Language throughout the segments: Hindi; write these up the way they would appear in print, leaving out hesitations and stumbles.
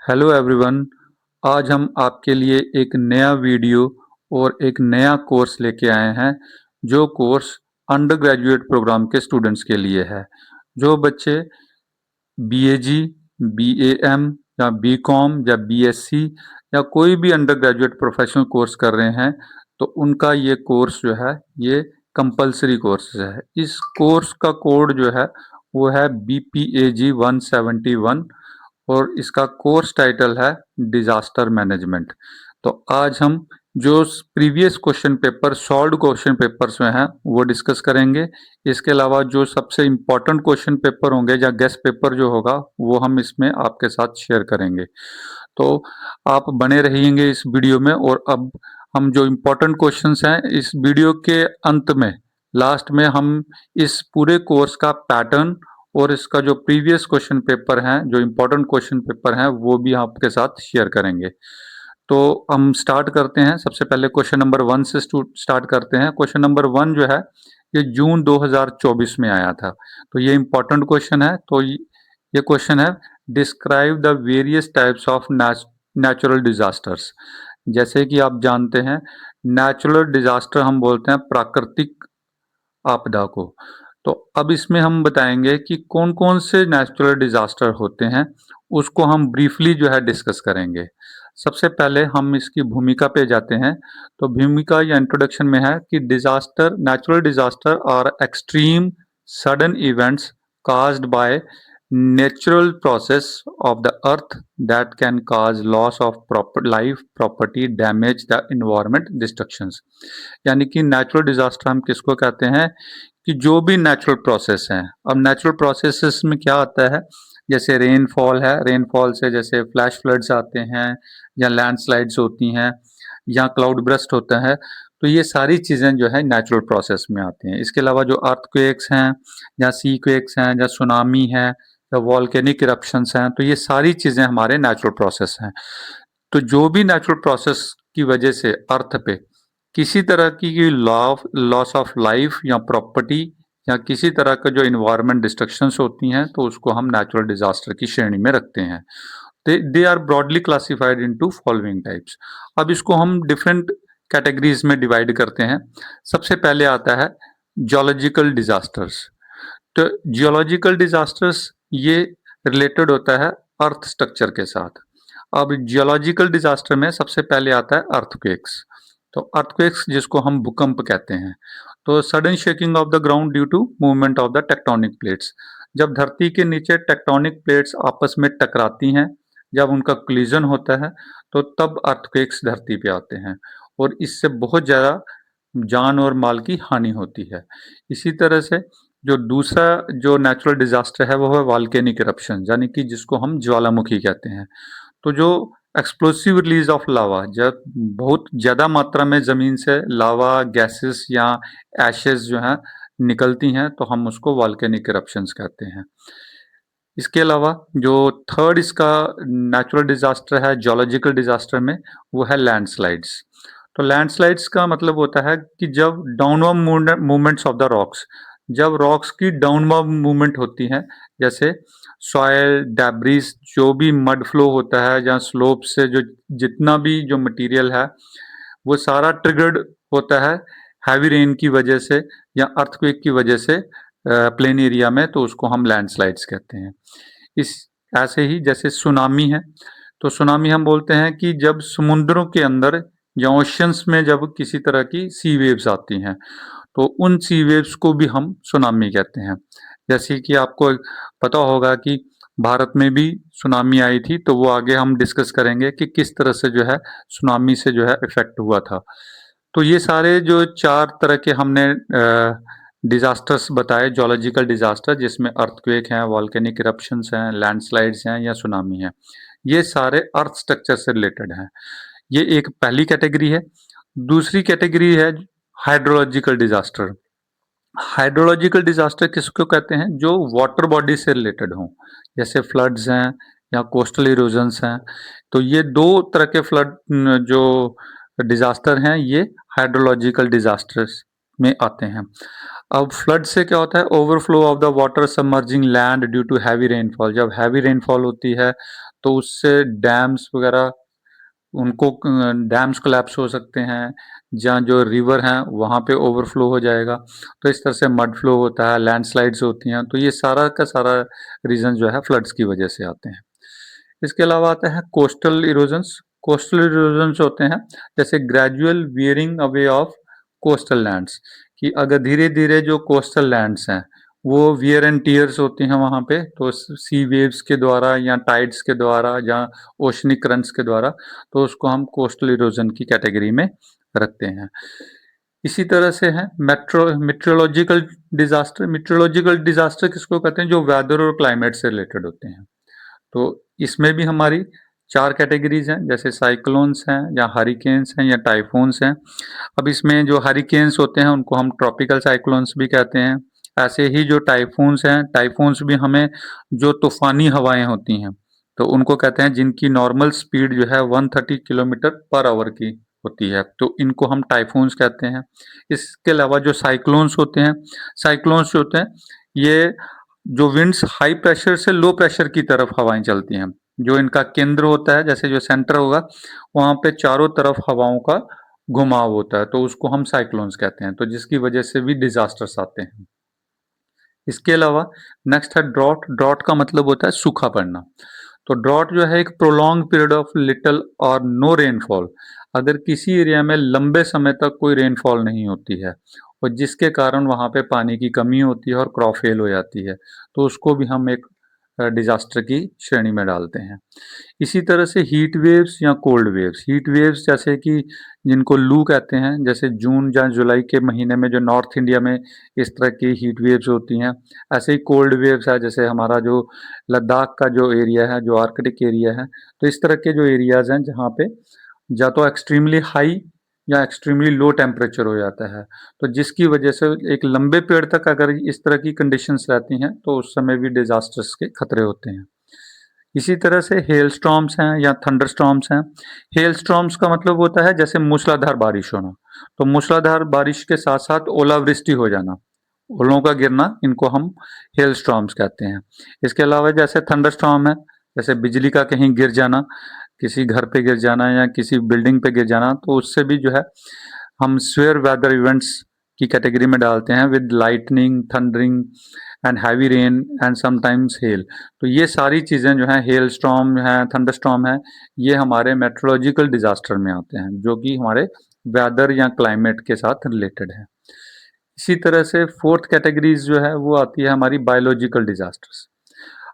Hello everyone. आज हम आपके लिए एक नया वीडियो और एक नया कोर्स लेके आए हैं। जो कोर्स अंडर ग्रेजुएट प्रोग्राम के स्टूडेंट्स के लिए है। जो बच्चे बीएजी, बीएएम या बीकॉम या बीएससी या कोई भी अंडर ग्रेजुएट प्रोफेशनल कोर्स कर रहे हैं, तो उनका ये कोर्स जो है ये कंपलसरी कोर्स है। इस कोर्स का कोड जो है वो है BPAG 171 और इसका कोर्स टाइटल है डिजास्टर मैनेजमेंट। तो आज हम जो previous question paper solved question papers में हैं वो डिस्कस करेंगे। इसके अलावा जो सबसे इम्पोर्टेंट क्वेश्चन पेपर होंगे या गेस्ट पेपर जो होगा वो हम इसमें आपके साथ शेयर करेंगे। तो आप बने रहिएंगे इस वीडियो में। और अब हम जो इम्पोर्टेंट क्वेश्चंस हैं इस वीडियो के अंत में लास्ट में हम इस पूरे कोर्स का पैटर्न और इसका जो प्रीवियस क्वेश्चन पेपर हैं, जो इम्पोर्टेंट क्वेश्चन पेपर हैं, वो भी आपके साथ शेयर करेंगे। तो हम स्टार्ट करते हैं। सबसे पहले क्वेश्चन नंबर 1 से स्टार्ट करते हैं। क्वेश्चन नंबर 1 जो है ये जून 2024 में आया था। तो ये इम्पोर्टेंट क्वेश्चन है। तो ये क्वेश्चन है, describe the various types of natural disasters. जैसे कि आप जानते हैं नेचुरल डिजास्टर हम बोलते हैं प्राकृतिक आपदा को। तो अब इसमें हम बताएंगे कि कौन कौन से नेचुरल डिजास्टर होते हैं, उसको हम ब्रीफली जो है डिस्कस करेंगे। सबसे पहले हम इसकी भूमिका पे जाते हैं। तो भूमिका या इंट्रोडक्शन में है कि disaster, natural disaster are extreme sudden events caused by natural process of the earth that can cause loss of life, property, damage the environment, destructions। यानी कि नेचुरल डिजास्टर हम किसको कहते हैं कि जो भी नेचुरल प्रोसेस है। अब नेचुरल प्रोसेसेस में क्या आता है, जैसे रेनफॉल है, रेनफॉल से जैसे फ्लैश फ्लड्स आते हैं या लैंडस्लाइड्स होती हैं या क्लाउड ब्रस्ट होता है। तो ये सारी चीज़ें जो है नेचुरल प्रोसेस में आती हैं। इसके अलावा जो अर्थक्वेक्स हैं या सी क्वेक्स हैं या सुनामी है या वॉल्केनिक इरप्शंस हैं, तो ये सारी चीज़ें हमारे नेचुरल प्रोसेस हैं। तो जो भी नेचुरल प्रोसेस की वजह से अर्थ पे किसी तरह की लॉस ऑफ लाइफ या प्रॉपर्टी या किसी तरह का जो इन्वायरमेंट डिस्ट्रक्शंस होती हैं, तो उसको हम नेचुरल डिजास्टर की श्रेणी में रखते हैं। They are broadly classified into following types. अब इसको हम डिफरेंट कैटेगरीज में डिवाइड करते हैं। सबसे पहले आता है जियोलॉजिकल डिजास्टर्स। तो जियोलॉजिकल डिजास्टर्स ये रिलेटेड होता है अर्थ स्ट्रक्चर के साथ। अब जियोलॉजिकल डिजास्टर में सबसे पहले आता है अर्थक्वेक्स। तो अर्थक्वेक्स जिसको हम भूकंप कहते हैं। तो sudden shaking of the ground due to movement of the tectonic plates. जब धरती के नीचे टेक्टोनिक प्लेट्स आपस में टकराती हैं, जब उनका कोलिजन होता है, तो तब अर्थक्वेक्स धरती पे आते हैं और इससे बहुत ज़्यादा जान और माल की हानि होती है। इसी तरह से जो दूसरा जो नेचुरल डिजास्टर है वो है वॉल्केनिक इरप्शन, यानी कि जिसको हम ज्वालामुखी कहते हैं। तो जो एक्सप्लोसिव रिलीज ऑफ लावा, जब बहुत ज़्यादा मात्रा में ज़मीन से लावा गैसेस या एशेस जो हैं निकलती हैं, तो हम उसको वॉल्केनिक इरप्शंस कहते हैं। इसके अलावा जो थर्ड इसका नेचुरल डिजास्टर है जियोलॉजिकल डिजास्टर में, वो है लैंडस्लाइड्स। तो लैंडस्लाइड्स का मतलब होता है कि जब downward movements of the rocks, जब रॉक्स की डाउनवर्ड मूवमेंट होती है, जैसे सॉयल डेब्रिस, जो भी मड फ्लो होता है या स्लोप से जो जितना भी जो मटेरियल है वो सारा ट्रिगर्ड होता है हैवी रेन की वजह से या अर्थक्वेक की वजह से प्लेन एरिया में, तो उसको हम लैंडस्लाइड्स कहते हैं। इस ऐसे ही जैसे सुनामी है। तो सुनामी हम बोलते हैं कि जब समुद्रों के अंदर या ओशंस में जब किसी तरह की सी वेव्स आती हैं, तो उन सी वेव्स को भी हम सुनामी कहते हैं। जैसे कि आपको पता होगा कि भारत में भी सुनामी आई थी, तो वो आगे हम डिस्कस करेंगे कि किस तरह से जो है सुनामी से जो है इफेक्ट हुआ था। तो ये सारे जो 4 तरह के हमने डिजास्टर्स बताए, जियोलॉजिकल डिजास्टर जिसमें अर्थक्वेक हैं, वॉल्केनिक इरप्शंस हैं, लैंडस्लाइड्स हैं या सुनामी है, ये सारे अर्थ स्ट्रक्चर से रिलेटेड हैं। ये एक पहली कैटेगरी है। दूसरी कैटेगरी है हाइड्रोलॉजिकल डिजास्टर। हाइड्रोलॉजिकल डिजास्टर किसको कहते हैं, जो वाटर बॉडी से रिलेटेड हों, जैसे फ्लड्स हैं या कोस्टल इरोजन्स हैं। तो ये 2 तरह के फ्लड जो डिजास्टर हैं ये हाइड्रोलॉजिकल डिजास्टर्स में आते हैं। अब फ्लड से क्या होता है, overflow of the water submerging land due to heavy rainfall. जब हैवी रेनफॉल होती है तो उससे डैम्स वगैरह उनको डैम्स कोलैप्स हो सकते हैं, जहाँ जो रिवर हैं वहाँ पे ओवरफ्लो हो जाएगा, तो इस तरह से मड फ्लो होता है, लैंडस्लाइड्स होती हैं, तो ये सारा का सारा रीज़न जो है फ्लड्स की वजह से आते हैं। इसके अलावा आता है कोस्टल इरोजन्स। कोस्टल इरोजन्स होते हैं जैसे gradual wearing away of coastal lands, कि अगर धीरे-धीरे जो कोस्टल लैंड्स हैं वो वियर एंड टियर्स होती हैं वहाँ पे, तो सी वेव्स के द्वारा या टाइड्स के द्वारा या ओशनिक करंट्स के द्वारा, तो उसको हम कोस्टल इरोजन की कैटेगरी में रखते हैं। इसी तरह से है मेट्रोलॉजिकल डिजास्टर। मेट्रोलॉजिकल डिजास्टर किसको कहते हैं? जो वेदर और क्लाइमेट से रिलेटेड होते हैं। तो इसमें भी हमारी 4 कैटेगरीज़ हैं, जैसे साइक्लोन्स हैं या हरिकेन्स हैं या टाइफून्स हैं। अब इसमें जो हरिकेन्स होते हैं उनको हम ट्रॉपिकल साइक्लोन्स भी कहते हैं। ऐसे ही जो टाइफून्स हैं, टाइफून्स भी हमें जो तूफ़ानी हवाएँ होती हैं, तो उनको कहते हैं जिनकी नॉर्मल स्पीड जो है 130 किलोमीटर पर आवर की होती है, तो इनको हम टाइफून्स कहते हैं। इसके अलावा जो साइक्लोन्स होते हैं, साइक्लोन्स जो होते हैं, ये जो विंड्स हाई प्रेशर से लो प्रेशर की तरफ हवाएं चलती हैं, जो इनका केंद्र होता है, जैसे जो सेंटर होगा वहां पे चारों तरफ हवाओं का घुमाव होता है, तो उसको हम साइक्लोन्स कहते हैं, तो जिसकी वजह से भी डिजास्टर्स आते हैं। इसके अलावा नेक्स्ट है ड्रॉट। ड्रॉट का मतलब होता है सूखा पड़ना। तो ड्रॉट जो है एक प्रोलॉन्ग पीरियड ऑफ लिटिल और नो रेनफॉल। अगर किसी एरिया में लंबे समय तक कोई रेनफॉल नहीं होती है और जिसके कारण वहाँ पे पानी की कमी होती है और क्रॉप फेल हो जाती है, तो उसको भी हम एक डिजास्टर की श्रेणी में डालते हैं। इसी तरह से हीट वेव्स या कोल्ड वेव्स। हीट वेव्स जैसे कि जिनको लू कहते हैं, जैसे जून या जुलाई के महीने में जो नॉर्थ इंडिया में इस तरह की हीट वेव्स होती हैं। ऐसे ही कोल्ड वेव्स है, जैसे हमारा जो लद्दाख का जो एरिया है, जो आर्कटिक एरिया है, तो इस तरह के जो एरियाज़ हैं जहाँ पे या तो एक्सट्रीमली हाई या एक्सट्रीमली लो टेम्परेचर हो जाता है, तो जिसकी वजह से एक लंबे पीरियड तक अगर इस तरह की कंडीशंस रहती हैं, तो उस समय भी डिजास्टर्स के खतरे होते हैं। इसी तरह से हेल स्टॉर्म्स हैं या थंडर स्टॉर्म्स हैं। हेल स्टॉर्म्स का मतलब होता है जैसे मूसलाधार बारिश होना, तो मूसलाधार बारिश के साथ साथ ओलावृष्टि हो जाना, ओलों का गिरना, इनको हम हेल स्टॉर्म्स कहते हैं। इसके अलावा जैसे थंडर स्टॉर्म है, जैसे बिजली का कहीं गिर जाना, किसी घर पे गिर जाना या किसी बिल्डिंग पे गिर जाना, तो उससे भी जो है हम स्वेयर वेदर इवेंट्स की कैटेगरी में डालते हैं, with lightning, thundering and heavy rain and sometimes hello. तो ये सारी चीज़ें जो हैं, हेल स्टॉर्म है, थंडर स्टॉर्म है, ये हमारे मेट्रोलॉजिकल डिजास्टर में आते हैं, जो कि हमारे वेदर या क्लाइमेट के साथ रिलेटेड है। इसी तरह से फोर्थ कैटेगरीज जो है वो आती है हमारी बायोलॉजिकल डिजास्टर्स।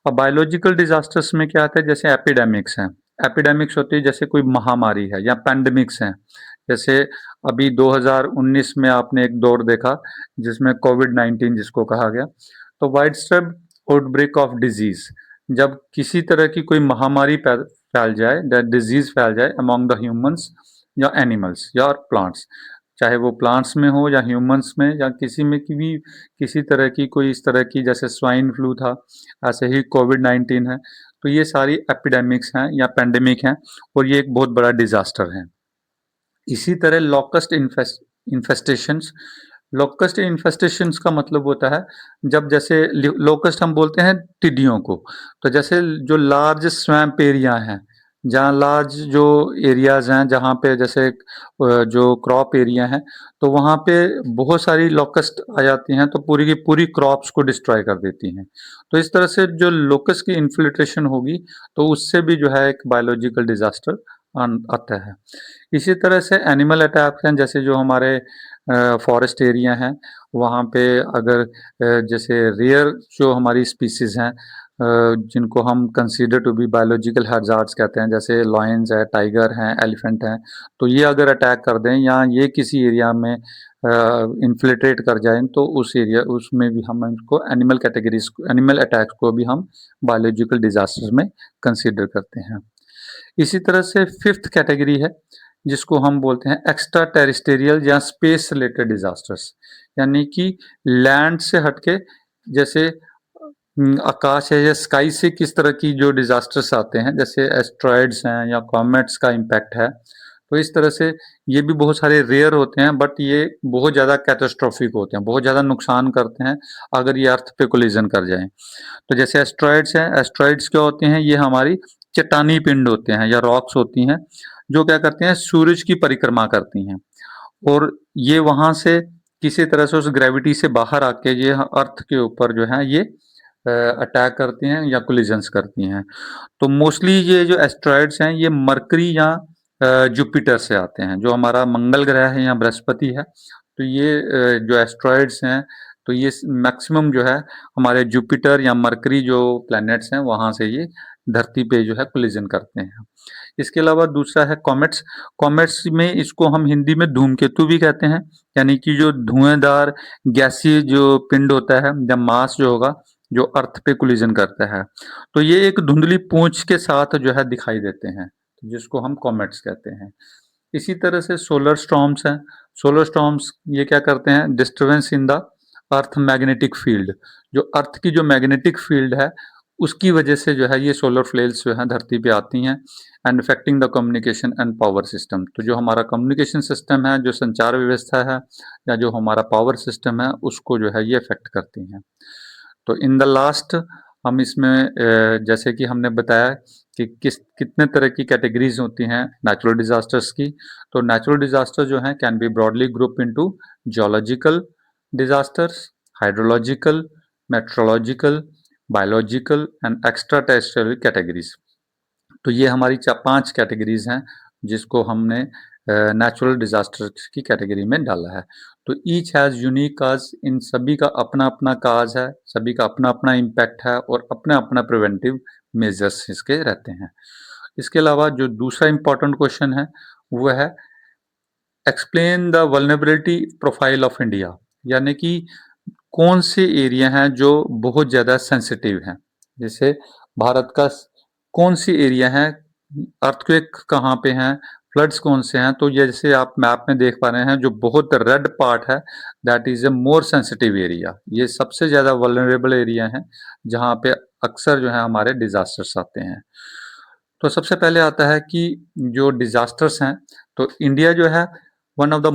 अब बायोलॉजिकल डिजास्टर्स में क्या आता है? जैसे एपिडेमिक्स हैं। एपिडेमिक्स होती है जैसे कोई महामारी है, या पैंडेमिक्स हैं। जैसे अभी 2019 में आपने एक दौर देखा जिसमें कोविड-19 जिसको कहा गया, तो wide spread outbreak of disease. जब किसी तरह की कोई महामारी फैल जाए, डिजीज फैल जाए अमॉन्ग द ह्यूमंस या एनिमल्स या प्लांट्स, चाहे वो प्लांट्स में हो या ह्यूमंस में या किसी में की भी किसी तरह की कोई इस तरह की, जैसे स्वाइन फ्लू था, ऐसे ही कोविड-19 है, तो ये सारी एपिडेमिक्स हैं या पैंडेमिक हैं और ये एक बहुत बड़ा डिजास्टर है। इसी तरह लॉकस्ट इन्फेस्टेशंस। लोकस्ट इन्फेस्टेशंस का मतलब होता है जब, जैसे लोकस्ट हम बोलते हैं टिड्डियों को, तो जैसे जो लार्ज स्वैम्प एरिया हैं, जहाँ लार्ज जो एरियाज हैं, जहाँ पे जैसे जो क्रॉप एरिया है, तो वहाँ पे बहुत सारी लोकस्ट आ जाती हैं, तो पूरी की पूरी क्रॉप्स को डिस्ट्रॉय कर देती हैं। तो इस तरह से जो लोकस्ट की इन्फिल्ट्रेशन होगी, तो उससे भी जो है एक बायोलॉजिकल डिजास्टर आता है। इसी तरह से एनिमल अटैक्स हैं, जैसे जो हमारे फॉरेस्ट एरिया हैं, वहाँ पे अगर जैसे रेयर जो हमारी स्पीसीज़ हैं, जिनको हम consider to be biological hazards कहते हैं, जैसे लायंस है, टाइगर हैं, एलिफेंट हैं, तो ये अगर अटैक कर दें या ये किसी एरिया में इन्फिल्ट्रेट कर जाएँ, तो उस एरिया उसमें भी हम इनको एनिमल कैटेगरीज़, एनिमल अटैक्स को भी हम बायोलॉजिकल डिज़ास्टर्स में कंसीडर करते हैं। इसी तरह से फिफ्थ कैटेगरी है जिसको हम बोलते हैं एक्स्ट्रा टेरिस्टेरियल या स्पेस रिलेटेड डिजास्टर्स, यानी कि लैंड से हटके, जैसे आकाश है या स्काई से किस तरह की जो डिजास्टर्स आते हैं, जैसे एस्ट्रॉयड्स हैं या कॉमेट्स का इम्पैक्ट है, तो इस तरह से ये भी बहुत सारे रेयर होते हैं, बट ये बहुत ज़्यादा कैटास्ट्रोफिक होते हैं, बहुत ज़्यादा नुकसान करते हैं अगर ये अर्थ पे कोलिजन कर जाएं। तो जैसे एस्ट्रॉयड्स हैं, एस्ट्रॉयड्स क्या होते हैं? ये हमारी चट्टानी पिंड होते हैं या रॉक्स होती हैं, जो क्या करते हैं, सूरज की परिक्रमा करती हैं और ये वहाँ से किसी तरह से उस ग्रेविटी से बाहर आके ये अर्थ के ऊपर जो है ये अटैक करती हैं या कोलिजन्स करती हैं। तो मोस्टली ये जो एस्टेरॉइड्स हैं ये मरकरी या जुपिटर से आते हैं, जो हमारा मंगल ग्रह है या बृहस्पति है। तो ये जो एस्टेरॉइड्स हैं तो ये मैक्सिमम जो है हमारे जुपिटर या मरकरी जो प्लैनेट्स हैं वहाँ से ये धरती पे जो है कोलिजन करते हैं। इसके अलावा दूसरा है कॉमेट्स। कॉमेट्स में इसको हम हिंदी में धूमकेतु भी कहते हैं, यानी कि जो धुआंधार गैसीय जो पिंड होता है या मास जो होगा जो अर्थ पे कोलिजन करता है, तो ये एक धुंधली पूंछ के साथ जो है दिखाई देते हैं, जिसको हम कॉमेट्स कहते हैं। इसी तरह से सोलर स्टॉर्म्स हैं। सोलर स्टॉर्म्स ये क्या करते हैं, disturbance in the earth magnetic field, जो अर्थ की जो मैग्नेटिक फील्ड है उसकी वजह से जो है ये सोलर फ्लेयर्स जो है धरती पे आती हैं and affecting the communication and power system. तो जो हमारा कम्युनिकेशन सिस्टम है, जो संचार व्यवस्था है या जो हमारा पावर सिस्टम है, उसको जो है ये अफेक्ट करती हैं। तो इन द लास्ट हम इसमें जैसे कि हमने बताया कि कितने तरह की कैटेगरीज होती हैं नेचुरल डिजास्टर्स की। तो नेचुरल डिजास्टर जो हैं can be broadly group into geological disasters, hydrological, meteorological, biological and extra terrestrial categories. तो ये हमारी 5 कैटेगरीज हैं जिसको हमने नेचुरल डिजास्टर्स की कैटेगरी में डाला है। तो ईच हैज़ यूनिक काज, इन सभी का अपना अपना काज है, सभी का अपना अपना इम्पैक्ट है और अपना अपना प्रिवेंटिव मेजर्स इसके रहते हैं। इसके अलावा जो दूसरा इम्पोर्टेंट क्वेश्चन है वो है explain the vulnerability profile of India, यानी कि कौन से एरिया हैं जो बहुत ज़्यादा सेंसिटिव हैं। जैसे भारत का कौन सी एरिया है, अर्थक्वेक कहाँ पे हैं, फ्लड्स कौन से हैं। तो ये जैसे आप मैप में देख पा रहे हैं जो बहुत रेड पार्ट है that is a more sensitive area, ये सबसे ज़्यादा वल्नरेबल एरिया है जहाँ पे अक्सर जो है हमारे डिजास्टर्स आते हैं। तो सबसे पहले आता है कि जो डिजास्टर्स हैं, तो इंडिया जो है one of the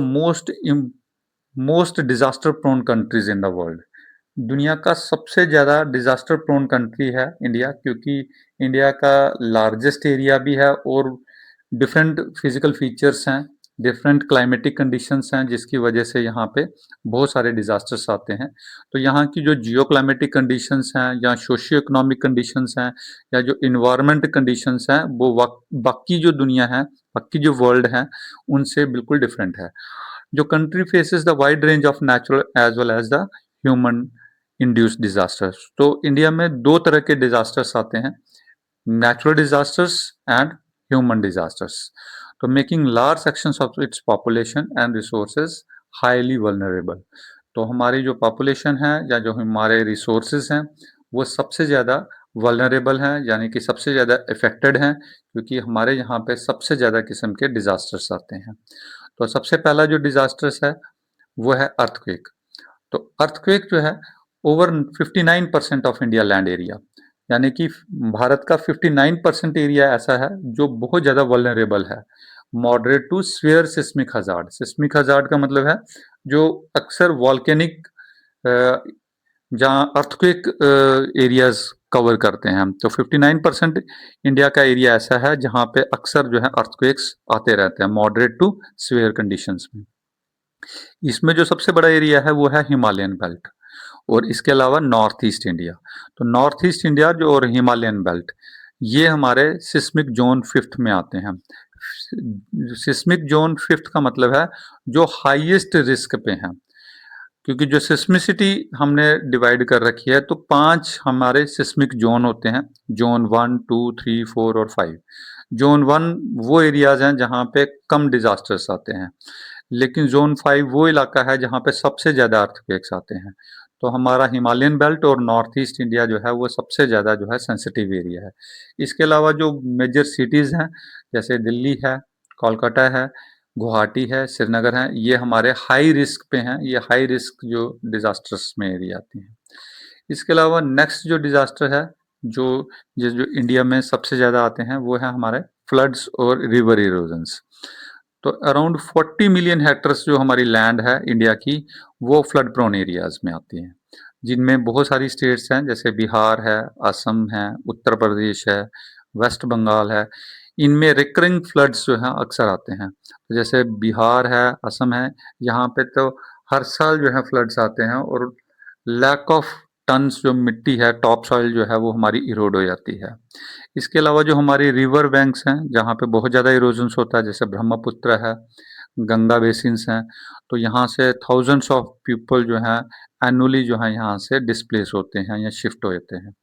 most disaster prone countries in the world. दुनिया का सबसे ज़्यादा डिजास्टर प्रोन कंट्री है इंडिया, क्योंकि इंडिया का लार्जेस्ट एरिया भी है और डिफरेंट फिजिकल फीचर्स हैं, डिफरेंट क्लाइमेटिक कंडीशंस हैं, जिसकी वजह से यहाँ पे बहुत सारे डिजास्टर्स आते हैं। तो यहाँ की जो जियो क्लाइमेटिक कंडीशंस हैं या सोशियो इकोनॉमिक कंडीशंस हैं या जो इन्वायरमेंट कंडीशंस हैं वो बाकी जो दुनिया है, बाकी जो वर्ल्ड है, उनसे बिल्कुल डिफरेंट है। जो country faces the wide range of natural as well as the human induced disasters. तो इंडिया में 2 तरह के डिजास्टर्स आते हैं, natural disasters and human disasters. तो making large sections of its population and resources highly vulnerable. तो हमारी जो पॉपुलेशन है या जो हमारे रिसोर्सेज हैं वो सबसे ज़्यादा वल्नरेबल हैं, यानी कि सबसे ज़्यादा इफेक्टेड हैं, क्योंकि हमारे यहाँ पे सबसे ज़्यादा किस्म के डिजास्टर्स आते हैं। तो सबसे पहला जो डिजास्टर्स है वो है अर्थक्वेक। तो अर्थक्वेक जो है over 59% of India land area, यानी कि भारत का 59% एरिया ऐसा है जो बहुत ज़्यादा वल्नरेबल है। Moderate to severe seismic hazard, seismic hazard का मतलब है जो अक्सर वॉल्केनिक जहाँ अर्थक्वेक एरियाज कवर करते हैं हम। तो 59% इंडिया का एरिया ऐसा है जहाँ पे अक्सर जो है अर्थक्वेक्स आते रहते हैं मॉडरेट टू स्फीयर कंडीशंस में। इसमें जो सबसे बड़ा एरिया है वो है हिमालयन बेल्ट और इसके अलावा नॉर्थ ईस्ट इंडिया। तो नॉर्थ ईस्ट इंडिया जो और हिमालयन बेल्ट ये हमारे सिस्मिक जोन 5th में आते हैं। सिस्मिक जोन 5th का मतलब है जो हाईएस्ट रिस्क पे हैं, क्योंकि जो सिस्मिसिटी हमने डिवाइड कर रखी है तो 5 हमारे सिस्मिक जोन होते हैं, जोन 1, 2, 3, 4 और 5। जोन 1 वो एरियाज हैं जहाँ पे कम डिजास्टर्स आते हैं, लेकिन जोन 5 वो इलाका है जहाँ पे सबसे ज़्यादा अर्थक्वेक्स आते हैं। तो हमारा हिमालयन बेल्ट और नॉर्थ ईस्ट इंडिया जो है वो सबसे ज़्यादा जो है सेंसिटिव एरिया है। इसके अलावा जो मेजर सिटीज़ हैं जैसे दिल्ली है, कोलकाता है, गुवाहाटी है, श्रीनगर है, ये हमारे हाई रिस्क पे हैं, ये हाई रिस्क जो डिजास्टर्स में एरिया आती हैं। इसके अलावा नेक्स्ट जो डिजास्टर है जो जो इंडिया में सबसे ज़्यादा आते हैं वो है हमारे फ्लड्स और रिवर इरोजन्स। तो अराउंड 40 मिलियन हेक्टर्स जो हमारी लैंड है इंडिया की वो फ्लड प्रोन एरियाज में आती है, जिनमें बहुत सारी स्टेट्स हैं जैसे बिहार है, असम है, उत्तर प्रदेश है, वेस्ट बंगाल है, इनमें रिकरिंग फ्लड्स जो हैं अक्सर आते हैं। तो जैसे बिहार है, असम है, यहाँ पे तो हर साल जो है फ्लड्स आते हैं और लैक ऑफ टन्स जो मिट्टी है, टॉप सॉइल जो है वो हमारी इरोड हो जाती है। इसके अलावा जो हमारी रिवर बैंक्स हैं, जहाँ पे बहुत ज़्यादा इरोजन्स होता है, जैसे ब्रह्मपुत्र है, गंगा बेसिन्स हैं, तो यहाँ से थाउजेंड्स ऑफ पीपल जो हैं एनुअली जो है यहाँ से डिस्प्लेस होते हैं या शिफ्ट हो जाते हैं।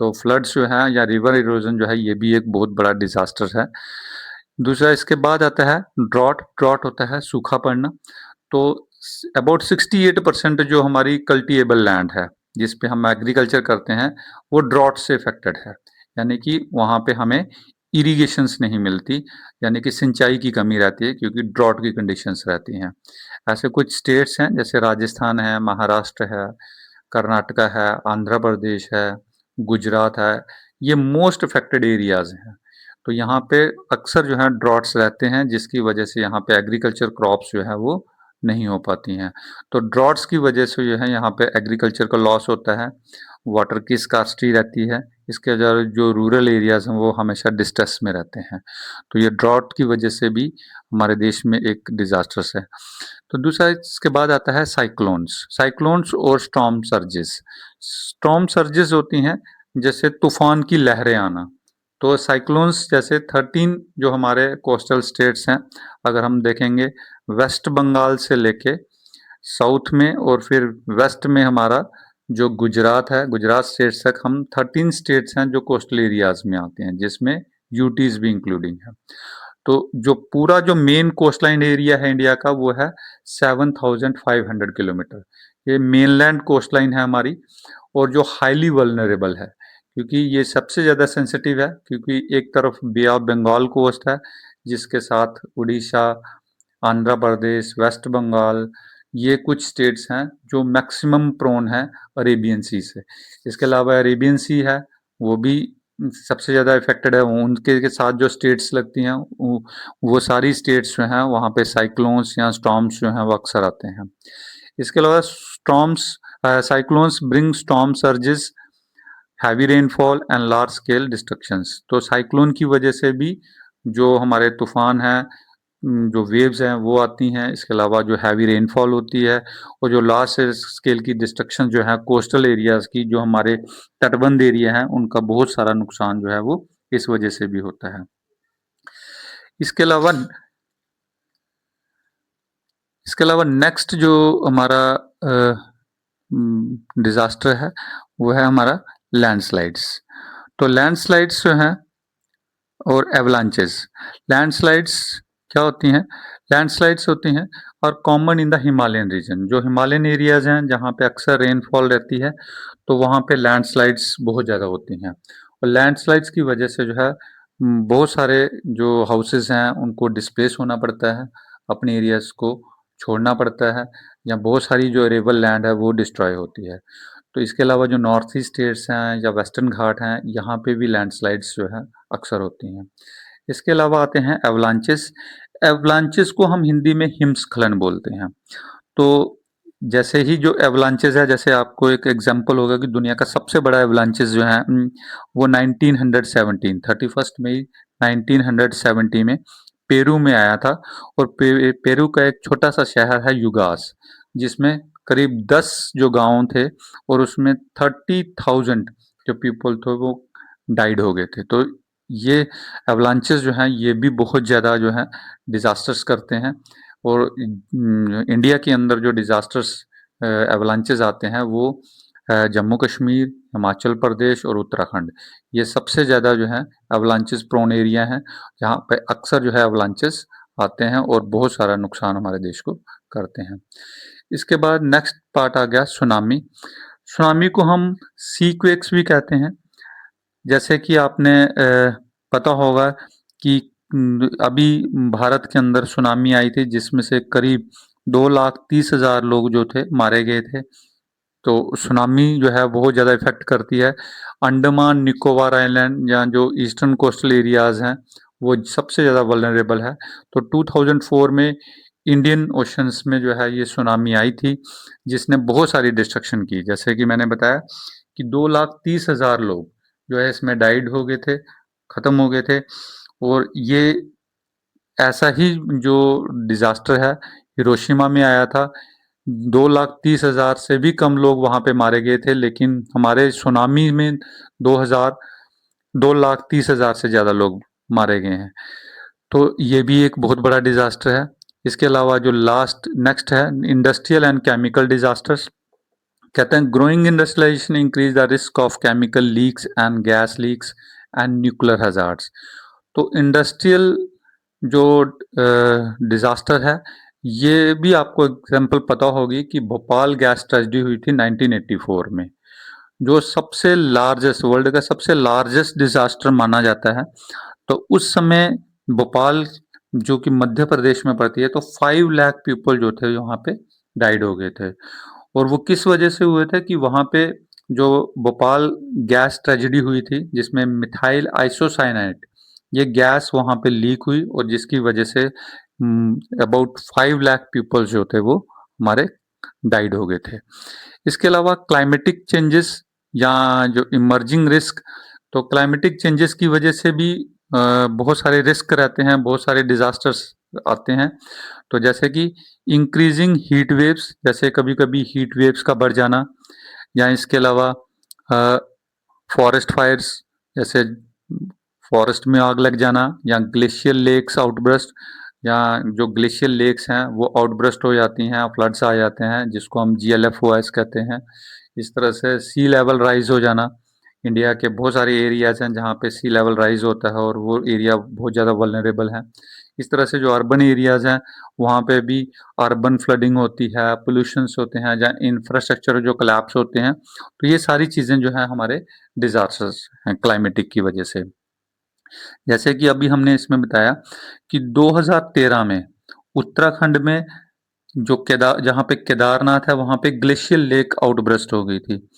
तो फ्लड्स जो है या रिवर इरोजन जो है ये भी एक बहुत बड़ा डिजास्टर है। दूसरा इसके बाद आता है ड्रॉट। ड्रॉट होता है सूखा पड़ना। तो अबाउट 68% जो हमारी कल्टीएबल लैंड है जिस पे हम एग्रीकल्चर करते हैं वो ड्रॉट से इफेक्टेड है, यानी कि वहाँ पे हमें इरिगेशंस नहीं मिलती, यानी कि सिंचाई की कमी रहती है क्योंकि ड्रॉट की कंडीशंस रहती हैं। ऐसे कुछ स्टेट्स हैं जैसे राजस्थान है, महाराष्ट्र है, कर्नाटका है, आंध्र प्रदेश है, गुजरात है, ये मोस्ट अफेक्टेड एरियाज हैं। तो यहाँ पे अक्सर जो है ड्रॉट्स रहते हैं जिसकी वजह से यहाँ पे एग्रीकल्चर क्रॉप्स जो है वो नहीं हो पाती हैं। तो ड्रॉट्स की वजह से जो है यहाँ पे एग्रीकल्चर का लॉस होता है, वाटर की स्कार्सिटी रहती है। इसके अलावा जो रूरल एरियाज हैं वो हमेशा डिस्ट्रेस में रहते हैं। तो ये ड्रॉट की वजह से भी हमारे देश में एक डिजास्टर्स है। तो दूसरा इसके बाद आता है साइक्लोन्स। साइक्लोन्स और स्टॉर्म सर्जेस। स्टॉर्म सर्जेस होती हैं जैसे तूफान की लहरें आना। तो साइक्लोन्स जैसे 13 जो हमारे कोस्टल स्टेट्स हैं, अगर हम देखेंगे वेस्ट बंगाल से लेके साउथ में और फिर वेस्ट में हमारा जो गुजरात है, गुजरात स्टेट्स तक हम 13 स्टेट्स हैं जो कोस्टल एरियाज में आते हैं जिसमें यूटीज भी इंक्लूडिंग है। तो जो पूरा जो मेन कोस्ट लाइन एरिया है इंडिया का वो है 7,500 किलोमीटर। ये मेनलैंड कोस्ट लाइन है हमारी और जो हाईली वल्नरेबल है क्योंकि ये सबसे ज़्यादा सेंसिटिव है क्योंकि एक तरफ बे ऑफ बंगाल कोस्ट है जिसके साथ उड़ीसा, आंध्र प्रदेश, वेस्ट बंगाल, ये कुछ स्टेट्स हैं जो मैक्सिमम प्रोन है अरेबियन सी से। इसके अलावा अरेबियन सी है वो भी सबसे ज़्यादा इफेक्टेड है। उनके के साथ जो स्टेट्स लगती हैं वो सारी स्टेट्स जो हैं वहाँ पे साइक्लोन्स या स्टॉर्म्स जो हैं वो अक्सर आते हैं। इसके अलावा storms cyclones bring storm surges, heavy rainfall and large scale destructions. तो साइक्लोन की वजह से भी जो हमारे तूफान हैं, जो वेव्स हैं वो आती हैं। इसके अलावा जो हैवी रेनफॉल होती है और जो लार्ज स्केल की डिस्ट्रक्शन जो है कोस्टल एरियाज की, जो हमारे तटबंध एरिया हैं उनका बहुत सारा नुकसान जो है वो इस वजह से भी होता है। इसके अलावा नेक्स्ट जो हमारा डिजास्टर है वो है हमारा लैंडस्लाइड्स। तो लैंडस्लाइड्स जो हैं और एवलांचेस। लैंडस्लाइड्स क्या होती हैं? लैंडस्लाइड्स होती हैं और common in the Himalayan region. जो हिमालयन एरियाज हैं जहाँ पे अक्सर रेनफॉल रहती है तो वहाँ पे लैंडस्लाइड्स बहुत ज़्यादा होती हैं और लैंडस्लाइड्स की वजह से जो है बहुत सारे जो हाउसेस हैं उनको डिस्प्लेस होना पड़ता है, अपने एरियाज को छोड़ना पड़ता है, या बहुत सारी जो अरेबल लैंड है वो डिस्ट्रॉय होती है। तो इसके अलावा जो नॉर्थ ईस्ट स्टेट्स हैं या वेस्टर्न घाट हैं यहाँ पे भी लैंडस्लाइड्स जो है अक्सर होती हैं। इसके अलावा आते हैं एवलांचेस। एवलांचेस को हम हिंदी में हिमस्खलन बोलते हैं। तो जैसे ही जो एवलांचेस है, जैसे आपको एक एग्जांपल होगा कि दुनिया का सबसे बड़ा एवलांचेस जो है वो 1917 31 मई 1970 में पेरू में आया था और पेरू का एक छोटा सा शहर है युगास जिसमें करीब 10 जो गांव थे और उसमें 30,000 जो पीपल थे वो डाइड हो गए थे। तो ये एवलांचेस जो हैं ये भी बहुत ज़्यादा जो है डिजास्टर्स करते हैं और इंडिया के अंदर जो डिजास्टर्स एवलांचेस आते हैं वो जम्मू कश्मीर, हिमाचल प्रदेश और उत्तराखंड, ये सबसे ज़्यादा जो है एवलांचेस प्रोन एरिया हैं जहाँ पे अक्सर जो है एवलांचेस आते हैं और बहुत सारा नुकसान हमारे देश को करते हैं। इसके बाद नेक्स्ट पार्ट आ गया सुनामी। सुनामी को हम सीक्वेक्स भी कहते हैं। जैसे कि आपने पता होगा कि अभी भारत के अंदर सुनामी आई थी जिसमें से करीब 2,30,000 लोग जो थे मारे गए थे। तो सुनामी जो है बहुत ज़्यादा इफेक्ट करती है अंडमान निकोबार आइलैंड या जो ईस्टर्न कोस्टल एरियाज हैं वो सबसे ज़्यादा वल्नरेबल है। तो 2004 में इंडियन ओशंस में जो है ये सुनामी आई थी जिसने बहुत सारी डिस्ट्रक्शन की। जैसे कि मैंने बताया कि 2,30,000 लोग जो है इसमें डाइड हो गए थे ख़त्म हो गए थे। और ये ऐसा ही जो डिज़ास्टर है हिरोशिमा में आया था। 2,30,000 से भी कम लोग वहाँ पे मारे गए थे, लेकिन हमारे सुनामी में 2,30,000 से ज़्यादा लोग मारे गए हैं। तो ये भी एक बहुत बड़ा डिज़ास्टर है। इसके अलावा जो नेक्स्ट है इंडस्ट्रियल एंड केमिकल डिज़ास्टर्स। कहते हैं growing industrialization increase the risk of chemical leaks and gas leaks and nuclear hazards. तो इंडस्ट्रियल जो डिज़ास्टर है, ये भी आपको एग्जांपल पता होगी कि भोपाल गैस ट्रेजेडी हुई थी 1984 में, जो सबसे लार्जेस्ट वर्ल्ड का सबसे लार्जेस्ट डिज़ास्टर माना जाता है। तो उस समय भोपाल जो कि मध्य प्रदेश में पड़ती है, तो 5 लाख पीपल जो थे वहाँ पे डाइड हो गए थे। और वो किस वजह से हुए थे कि वहाँ पे जो भोपाल गैस ट्रेजेडी हुई थी जिसमें मिथाइल आइसोसाइनाइड ये गैस वहाँ पे लीक हुई और जिसकी वजह से अबाउट 5 लाख पीपल जो थे वो हमारे डाइड हो गए थे। इसके अलावा क्लाइमेटिक चेंजेस या जो इमर्जिंग रिस्क, तो क्लाइमेटिक चेंजेस की वजह से भी बहुत सारे रिस्क रहते हैं, बहुत सारे डिजास्टर्स आते हैं। तो जैसे कि इंक्रीजिंग हीट वेव्स, जैसे कभी-कभी हीट वेव्स का बढ़ जाना, या इसके अलावा फॉरेस्ट फायर्स, जैसे फॉरेस्ट में आग लग जाना, या ग्लेशियल लेक्स आउटबर्स्ट, या जो ग्लेशियल लेक्स हैं वो आउटबर्स्ट हो जाती हैं, फ्लड्स आ जाते हैं जिसको हम GLFOS कहते हैं। इस तरह से सी लेवल राइज हो जाना, इंडिया के बहुत सारे एरियाज हैं जहाँ पे सी लेवल राइज होता है और वो एरिया बहुत ज़्यादा वल्नरेबल है। इस तरह से जो अर्बन एरियाज हैं वहाँ पे भी अर्बन फ्लडिंग होती है, पोल्यूशंस होते हैं, जहाँ इंफ्रास्ट्रक्चर जो कोलैप्स होते हैं। तो ये सारी चीज़ें जो हैं हमारे डिजास्टर्स हैं क्लाइमेटिक की वजह से। जैसे कि अभी हमने इसमें बताया कि 2013 में उत्तराखंड में जो जहाँ पे केदारनाथ है वहाँ पे ग्लेशियल लेक आउटबर्स्ट हो गई थी,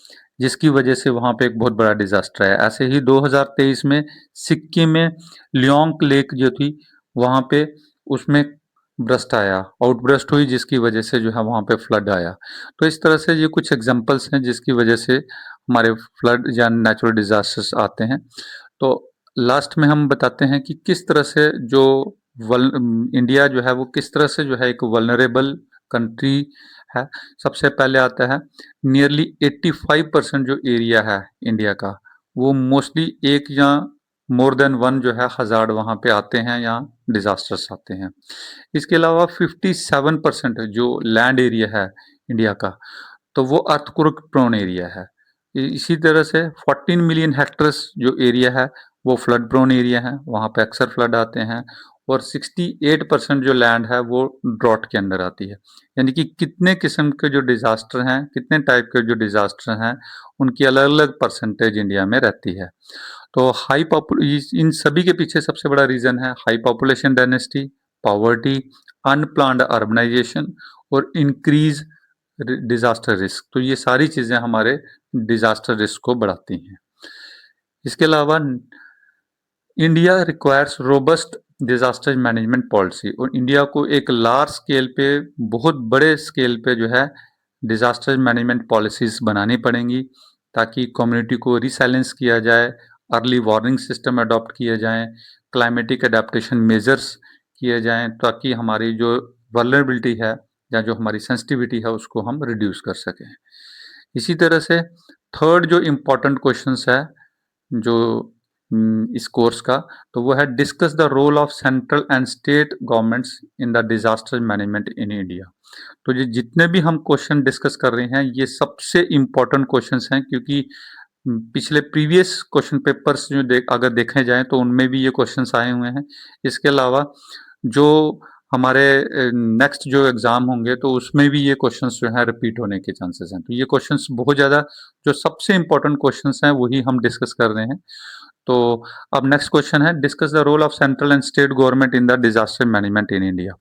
जिसकी वजह से वहाँ पे एक बहुत बड़ा डिजास्टर है। ऐसे ही 2023 में सिक्किम में लियोंग लेक जो थी वहाँ पे उसमें ब्रस्ट आया, आउटब्रस्ट हुई, जिसकी वजह से जो है वहाँ पे फ्लड आया। तो इस तरह से ये कुछ एग्जांपल्स हैं जिसकी वजह से हमारे फ्लड या नेचुरल डिजास्टर्स आते हैं। तो लास्ट में हम बताते हैं कि किस तरह से जो इंडिया जो है वो किस तरह से जो है एक वल्नरेबल कंट्री है। सबसे पहले आता है नियरली 85% जो एरिया है इंडिया का वो मोस्टली एक या मोर देन वन जो है हजार्ड वहाँ पे आते हैं या डिजास्टर्स आते हैं। इसके अलावा 57% जो लैंड एरिया है इंडिया का तो वो अर्थक्वेक प्रोन एरिया है। इसी तरह से 14 मिलियन हेक्टर्स जो एरिया है वो फ्लड प्रोन एरिया है, वहाँ पे अक्सर फ्लड आते हैं। और 68% जो लैंड है वो ड्रॉट के अंदर आती है। यानी कि कितने किस्म के जो डिजास्टर हैं, कितने टाइप के जो डिजास्टर हैं, उनकी अलग अलग परसेंटेज इंडिया में रहती है। तो इन सभी के पीछे सबसे बड़ा रीजन है high population density, poverty, unplanned urbanization और इंक्रीज डिजास्टर रिस्क। तो ये सारी चीजें हमारे डिजास्टर रिस्क को बढ़ाती हैं। इसके अलावा India requires robust disaster management policy, और इंडिया को एक लार्ज स्केल पे बहुत बड़े स्केल पे जो है डिजास्टर मैनेजमेंट पॉलिसीज बनानी पड़ेंगी ताकि कम्युनिटी को रिसाइलेंस किया जाए, अर्ली वार्निंग सिस्टम अडॉप्ट किए जाएं, क्लाइमेटिक अडेप्टेशन मेजर्स किए जाएं ताकि हमारी जो वल्नरेबिलिटी है या जो हमारी सेंसिटिविटी है उसको हम रिड्यूस कर सकें। इसी तरह से थर्ड जो इम्पोर्टेंट क्वेश्चंस है जो इस कोर्स का, तो वो है discuss the role of central and state governments in the disaster management in India. तो ये जितने भी हम क्वेश्चन डिस्कस कर रहे हैं ये सबसे इम्पोर्टेंट क्वेश्चंस हैं क्योंकि पिछले प्रीवियस क्वेश्चन पेपर्स जो अगर देखे जाएं तो उनमें भी ये क्वेश्चंस आए हुए हैं। इसके अलावा जो हमारे नेक्स्ट जो एग्जाम होंगे तो उसमें भी ये क्वेश्चंस जो है रिपीट होने के चांसेस हैं। तो ये क्वेश्चंस बहुत ज़्यादा जो सबसे इम्पोर्टेंट क्वेश्चंस हैं वही हम डिस्कस कर रहे हैं। तो अब नेक्स्ट क्वेश्चन है discuss the role of central and state government in the disaster management in India,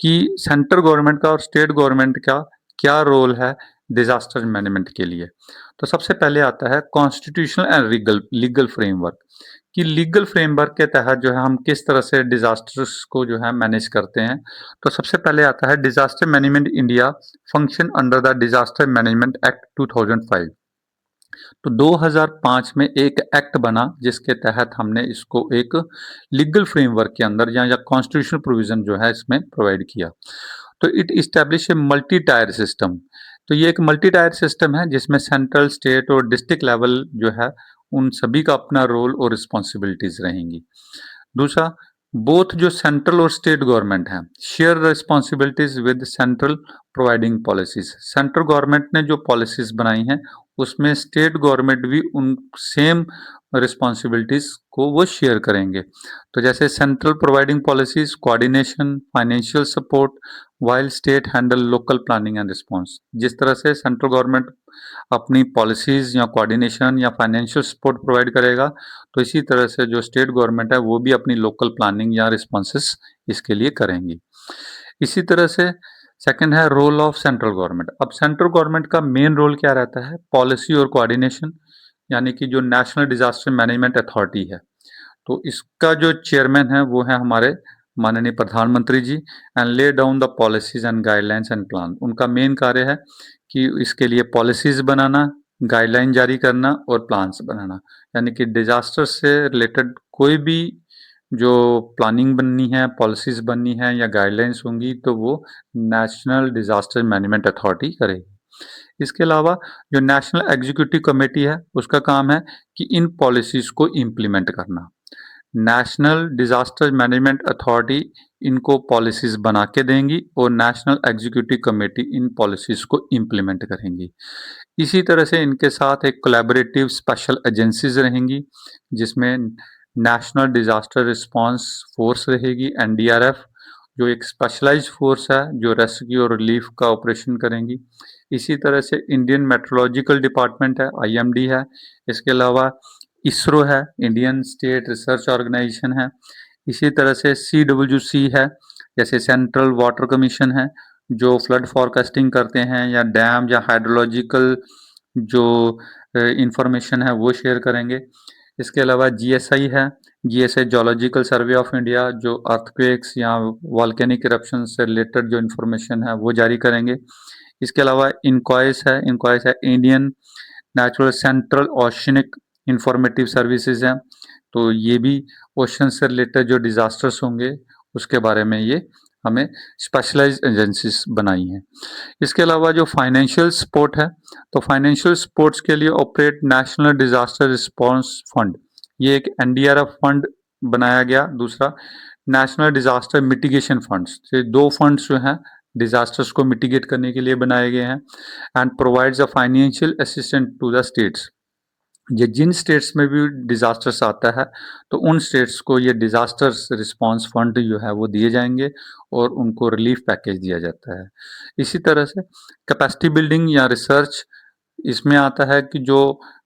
कि सेंट्रल गवर्नमेंट का और स्टेट गवर्नमेंट का क्या रोल है डिजास्टर मैनेजमेंट के लिए। तो सबसे पहले आता है कॉन्स्टिट्यूशनल एंड लीगल फ्रेमवर्क, कि लीगल फ्रेमवर्क के तहत जो है हम किस तरह से डिजास्टर्स को जो है मैनेज करते हैं। तो सबसे पहले आता है disaster management India function under the disaster management act 2005। तो 2005 में एक एक्ट बना जिसके तहत हमने इसको एक लीगल फ्रेमवर्क के अंदर या कॉन्स्टिट्यूशनल प्रोविजन जो है इसमें प्रोवाइड किया। तो it establish a multi tier system. तो ये एक मल्टी टायर सिस्टम है जिसमें सेंट्रल, स्टेट और डिस्ट्रिक्ट लेवल जो है उन सभी का अपना रोल और रिस्पॉन्सिबिलिटीज रहेंगी। दूसरा, बोथ जो सेंट्रल और स्टेट गवर्नमेंट हैं share responsibilities with central providing policies. Central government ने जो पॉलिसीज बनाई हैं उसमें स्टेट गवर्नमेंट भी उन सेम रिस्पॉन्सिबिलिटीज को वो शेयर करेंगे। तो जैसे central providing policies, coordination, financial support, while state handle local planning and response. जिस तरह से सेंट्रल गवर्नमेंट अपनी पॉलिसीज या कोऑर्डिनेशन या फाइनेंशियल सपोर्ट प्रोवाइड करेगा, तो इसी तरह से जो स्टेट गवर्नमेंट है वो भी अपनी लोकल प्लानिंग या रिस्पॉन्सेस इसके लिए करेंगी। इसी तरह से सेकंड है रोल ऑफ सेंट्रल गवर्नमेंट। अब सेंट्रल गवर्नमेंट का मेन रोल क्या रहता है? पॉलिसी और कोऑर्डिनेशन, यानी कि जो नेशनल डिजास्टर मैनेजमेंट अथॉरिटी है, तो इसका जो चेयरमैन है वो है हमारे माननीय प्रधानमंत्री जी। And lay down the policies and guidelines and plan. उनका मेन कार्य है कि इसके लिए पॉलिसीज बनाना, गाइडलाइन जारी करना और प्लान्स बनाना। यानी कि डिजास्टर से रिलेटेड कोई भी जो प्लानिंग बननी है, पॉलिसीज बननी है या गाइडलाइंस होंगी तो वो नेशनल डिजास्टर मैनेजमेंट अथॉरिटी करेगी। इसके अलावा जो नेशनल एग्जीक्यूटिव कमेटी है उसका काम है कि इन पॉलिसीज को इम्प्लीमेंट करना। नेशनल डिजास्टर मैनेजमेंट अथॉरिटी इनको पॉलिसीज बना के देंगी और नेशनल एग्जीक्यूटिव कमेटी इन पॉलिसीज को इम्प्लीमेंट करेंगी। इसी तरह से इनके साथ एक कोलैबोरेटिव स्पेशल एजेंसीज रहेंगी जिसमें नेशनल डिजास्टर रिस्पांस फोर्स रहेगी, एनडीआरएफ, जो एक स्पेशलाइज्ड फोर्स है जो रेस्क्यू और रिलीफ का ऑपरेशन करेंगी। इसी तरह से इंडियन मेट्रोलॉजिकल डिपार्टमेंट है, आईएमडी है। इसके अलावा इसरो है, इंडियन स्टेट रिसर्च ऑर्गेनाइजेशन है। इसी तरह से सीडब्ल्यूसी है, जैसे सेंट्रल वाटर कमीशन है जो फ्लड फोरकास्टिंग करते हैं या डैम या हाइड्रोलॉजिकल जो इंफॉर्मेशन है वो शेयर करेंगे। इसके अलावा जीएसआई है, GSI zoological survey of India, जो अर्थक्वेक्स या वॉल्केनिक इरप्शन से रिलेटेड जो इंफॉर्मेशन है वो जारी करेंगे। इसके अलावा इनक्वाइस है Indian natural central oceanic informative services हैं। तो ये भी ओशन से रिलेटेड जो डिजास्टर्स होंगे उसके बारे में ये हमें स्पेशलाइज्ड एजेंसीज बनाई हैं। इसके अलावा जो फाइनेंशियल सपोर्ट है, तो फाइनेंशियल सपोर्ट्स के लिए operate national disaster response fund, ये एक एनडीआरएफ फंड बनाया गया। दूसरा नेशनल डिजास्टर मिटिगेशन फंड्स, ये दो फंड्स जो हैं डिजास्टर्स को मिटिगेट करने के लिए बनाए गए हैं। And provides a financial assistance to the states. ये जिन स्टेट्स में भी डिजास्टर्स आता है तो उन स्टेट्स को ये डिजास्टर्स रिस्पांस फंड जो है वो दिए जाएंगे और उनको रिलीफ पैकेज दिया जाता है। इसी तरह से कैपेसिटी बिल्डिंग या रिसर्च इसमें आता है कि जो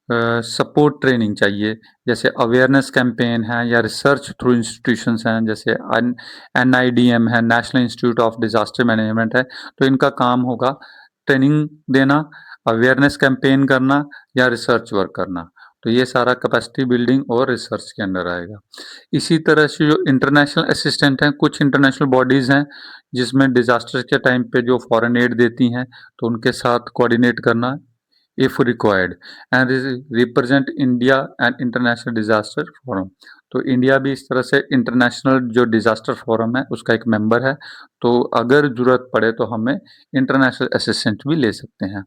सपोर्ट ट्रेनिंग चाहिए, जैसे अवेयरनेस कैंपेन है या रिसर्च थ्रू इंस्टीट्यूशंस हैं, जैसे एनआईडीएम है, national institute of disaster management है। तो इनका काम होगा ट्रेनिंग देना, अवेयरनेस कैंपेन करना या रिसर्च वर्क करना। तो ये सारा कैपेसिटी बिल्डिंग और रिसर्च के अंडर आएगा। इसी तरह से जो इंटरनेशनल असिस्टेंट हैं, कुछ इंटरनेशनल बॉडीज़ हैं जिसमें डिजास्टर के टाइम पे जो फॉरेन एड देती हैं तो उनके साथ कोऑर्डिनेट करना if required and represent India and International Disaster Forum। तो इंडिया भी इस तरह से इंटरनेशनल जो डिजास्टर फोरम है उसका एक मेंबर है, तो अगर जरूरत पड़े तो हमें इंटरनेशनल असिस्टेंट भी ले सकते हैं।